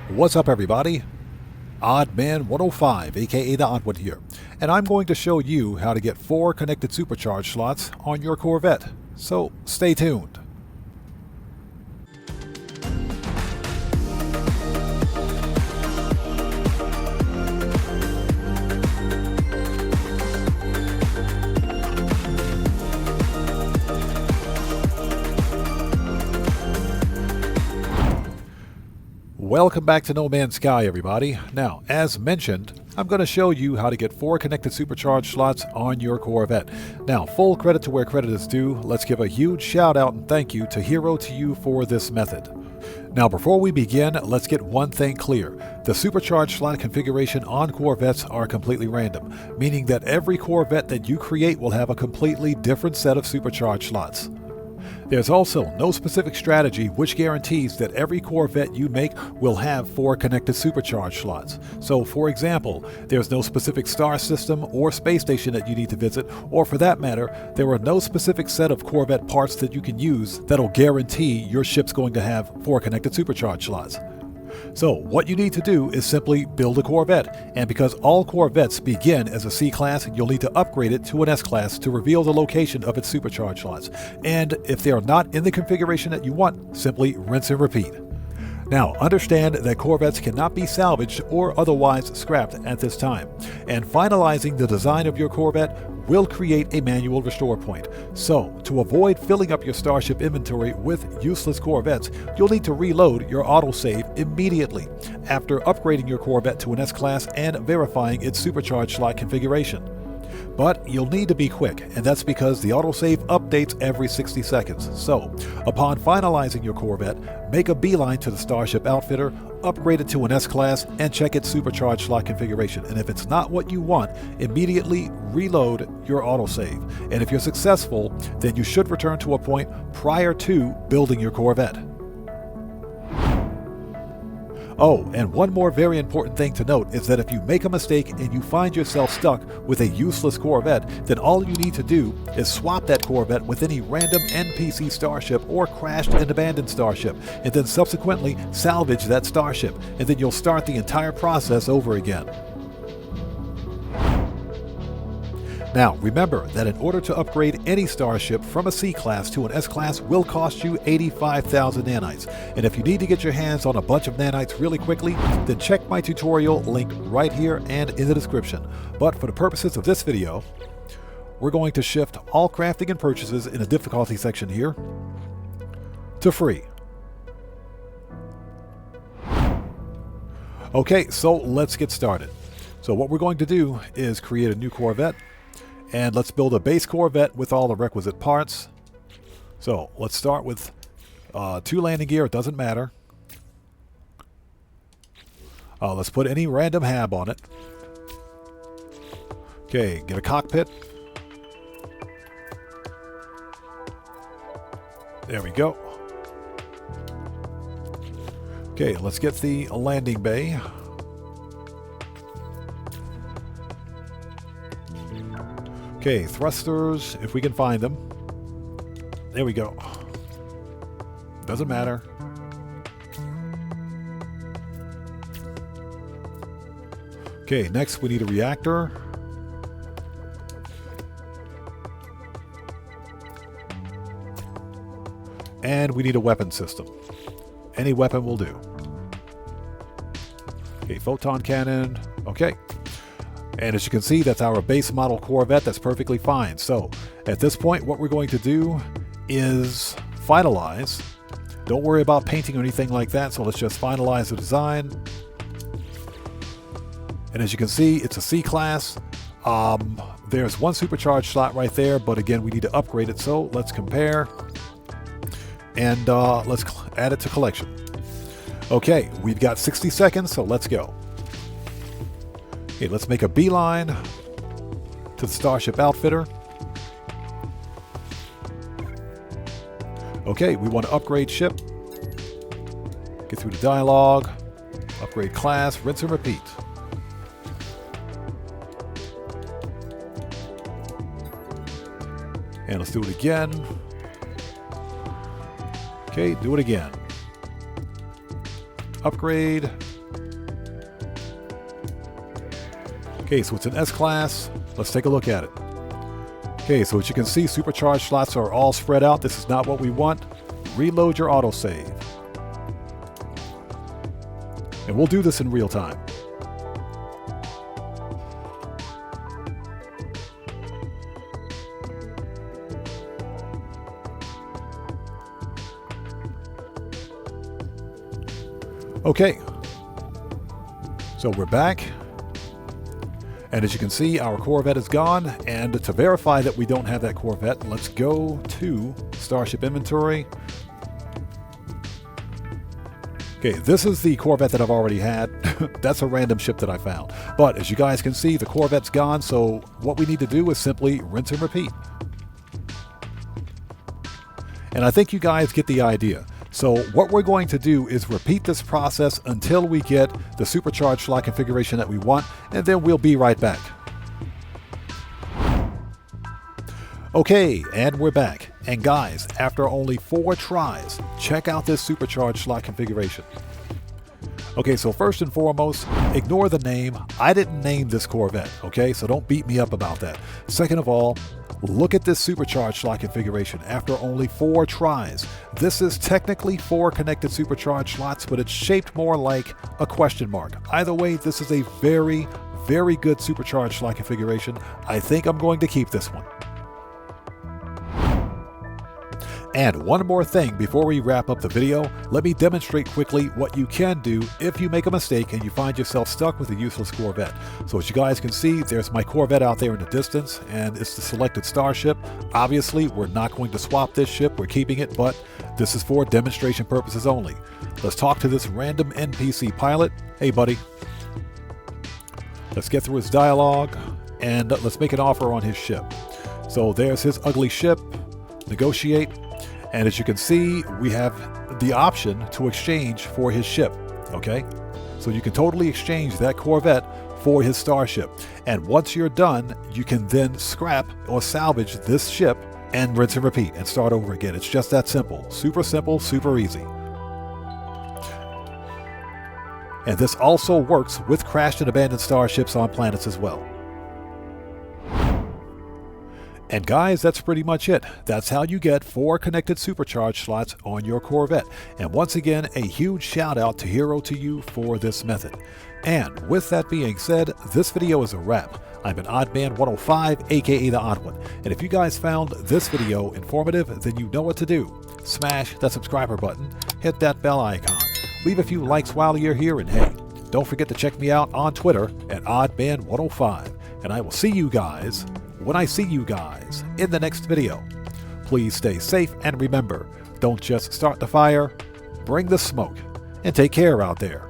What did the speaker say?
What's up, everybody? Oddman105, aka the Odd One here, and I'm going to show you how to get 4 connected supercharge slots on your Corvette, so stay tuned. Welcome back to No Man's Sky, everybody. Now, as mentioned, I'm going to show you how to get 4 connected supercharge slots on your Corvette. Now, full credit to where credit is due. Let's give a huge shout out and thank you to Hero to you for this method. Now, before we begin, let's get one thing clear. The supercharge slot configuration on Corvettes are completely random, meaning that every Corvette that you create will have a completely different set of supercharge slots. There's also no specific strategy which guarantees that every Corvette you make will have 4 connected supercharge slots. So, for example, there's no specific star system or space station that you need to visit, or for that matter, there are no specific set of Corvette parts that you can use that'll guarantee your ship's going to have 4 connected supercharge slots. So what you need to do is simply build a Corvette, and because all Corvettes begin as a C-Class, you'll need to upgrade it to an S-Class to reveal the location of its supercharge slots. And if they are not in the configuration that you want, simply rinse and repeat. Now, understand that Corvettes cannot be salvaged or otherwise scrapped at this time, and finalizing the design of your Corvette will create a manual restore point. So, to avoid filling up your Starship inventory with useless Corvettes, you'll need to reload your autosave immediately after upgrading your Corvette to an S-Class and verifying its supercharge slot configuration. But you'll need to be quick, and that's because the autosave updates every 60 seconds. So, upon finalizing your Corvette, make a beeline to the Starship outfitter, upgrade it to an S-Class, and check its supercharge slot configuration. And if it's not what you want, immediately reload your autosave. And if you're successful, then you should return to a point prior to building your Corvette. Oh, and one more very important thing to note is that if you make a mistake and you find yourself stuck with a useless Corvette, then all you need to do is swap that Corvette with any random NPC starship or crashed and abandoned starship, and then subsequently salvage that starship, and then you'll start the entire process over again. Now, remember that in order to upgrade any starship from a C-Class to an S-Class will cost you 85,000 nanites. And if you need to get your hands on a bunch of nanites really quickly, then check my tutorial link right here and in the description. But for the purposes of this video, we're going to shift all crafting and purchases in the difficulty section here to free. Okay, so let's get started. So what we're going to do is create a new Corvette. And let's build a base Corvette with all the requisite parts. So let's start with 2 landing gear. It doesn't matter. Let's put any random hab on it. Okay, get a cockpit. There we go. Okay, let's get the landing bay. Okay, thrusters, if we can find them. There we go. Doesn't matter. Okay, next we need a reactor. And we need a weapon system. Any weapon will do. Okay, photon cannon. Okay. And as you can see, that's our base model Corvette. That's perfectly fine. So at this point, what we're going to do is finalize. Don't worry about painting or anything like that. So let's just finalize the design. And as you can see, it's a C-Class. There's 1 supercharge slot right there, but again, we need to upgrade it. So let's compare and let's add it to collection. Okay, we've got 60 seconds, so let's go. Okay, let's make a beeline to the Starship outfitter. Okay, we want to upgrade ship. Get through the dialogue. Upgrade class, rinse and repeat. And let's do it again. Okay, do it again. Upgrade. Okay, so it's an S-Class. Let's take a look at it. Okay, so as you can see, supercharged slots are all spread out. This is not what we want. Reload your autosave. And we'll do this in real time. Okay, so we're back. And as you can see, our Corvette is gone. And to verify that we don't have that Corvette, let's go to Starship Inventory. Okay, this is the Corvette that I've already had. That's a random ship that I found. But as you guys can see, the Corvette's gone. So what we need to do is simply rinse and repeat. And I think you guys get the idea. So what we're going to do is repeat this process until we get the supercharged slot configuration that we want, and then we'll be right back. Okay, and we're back. And guys, after only 4 tries, check out this supercharged slot configuration. Okay, so first and foremost, ignore the name. I didn't name this Corvette, okay? So don't beat me up about that. Second of all, look at this supercharged slot configuration after only 4 tries. This is technically 4 connected supercharged slots, but it's shaped more like a question mark. Either way, this is a very, very good supercharged slot configuration. I think I'm going to keep this one. And one more thing before we wrap up the video, let me demonstrate quickly what you can do if you make a mistake and you find yourself stuck with a useless Corvette. So as you guys can see, there's my Corvette out there in the distance, and it's the selected starship. Obviously, we're not going to swap this ship, we're keeping it, but this is for demonstration purposes only. Let's talk to this random NPC pilot. Hey buddy. Let's get through his dialogue, and let's make an offer on his ship. So there's his ugly ship. Negotiate. And as you can see, we have the option to exchange for his ship, okay? So you can totally exchange that Corvette for his starship. And once you're done, you can then scrap or salvage this ship and rinse and repeat and start over again. It's just that simple, super easy. And this also works with crashed and abandoned starships on planets as well. And guys, that's pretty much it. That's how you get 4 connected supercharged slots on your Corvette. And once again, a huge shout out to Hero to you for this method. And with that being said, this video is a wrap. I'm an Oddman 105, aka the Odd One. And if you guys found this video informative, then you know what to do. Smash that subscriber button, hit that bell icon, leave a few likes while you're here, and hey, don't forget to check me out on Twitter at Oddman 105. And I will see you guys when I see you guys in the next video. Please stay safe, and remember, don't just start the fire, bring the smoke, and take care out there.